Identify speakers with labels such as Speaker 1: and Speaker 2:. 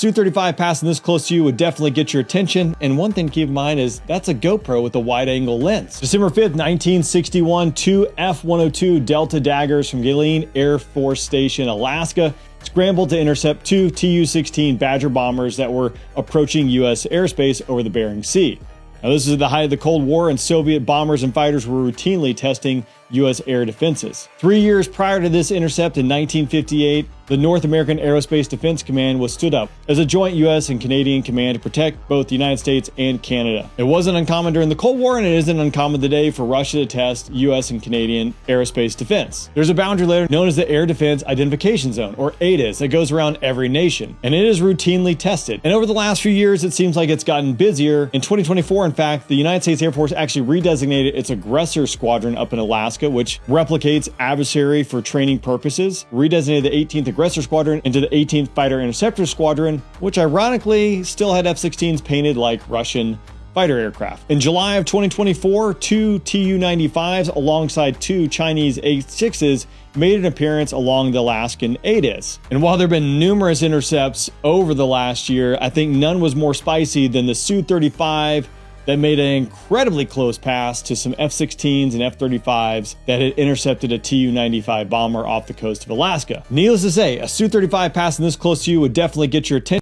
Speaker 1: Su-35 passing this close to you would definitely get your attention, and one thing to keep in mind is that's a GoPro with a wide-angle lens. December 5th, 1961, two F-102 Delta Daggers from Gilleen Air Force Station, Alaska, scrambled to intercept two Tu-16 Badger bombers that were approaching U.S. airspace over the Bering Sea. Now, this is at the height of the Cold War, and Soviet bombers and fighters were routinely testing U.S. air defenses. 3 years prior to this intercept in 1958, the North American Aerospace Defense Command was stood up as a joint U.S. and Canadian command to protect both the United States and Canada. It wasn't uncommon during the Cold War, and it isn't uncommon today for Russia to test U.S. and Canadian aerospace defense. There's a boundary layer known as the Air Defense Identification Zone, or ADIZ, that goes around every nation, and it is routinely tested. And over the last few years, it seems like it's gotten busier. In 2024, in fact, the United States Air Force actually redesignated its Aggressor Squadron up in Alaska, which replicates adversary for training purposes, redesignated the 18th Aggressor Squadron into the 18th Fighter Interceptor Squadron, which ironically still had F-16s painted like Russian fighter aircraft. In July of 2024, two Tu-95s alongside two Chinese A-6s made an appearance along the Alaskan ADIZ. And while there have been numerous intercepts over the last year, I think none was more spicy than the Su-35 that made an incredibly close pass to some F-16s and F-35s that had intercepted a Tu-95 bomber off the coast of Alaska. Needless to say, a Su-35 passing this close to you would definitely get your attention.